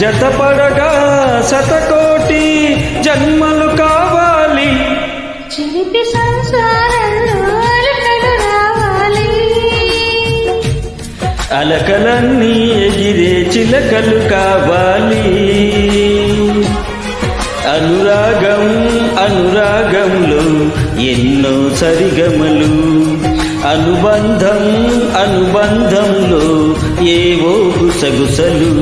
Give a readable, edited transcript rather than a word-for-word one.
జతపడగా శతకోటి జన్మలు కావాలి, చిలిపి సంసారంలో అలకలు రావాలి, అలకలన్నీ ఎగిరే చిలకలు కావాలి. అనురాగం అనురాగంలో ఎన్నో సరిగమలు, అనుబంధం అనుబంధంలో ఏవో గుసగుసలు.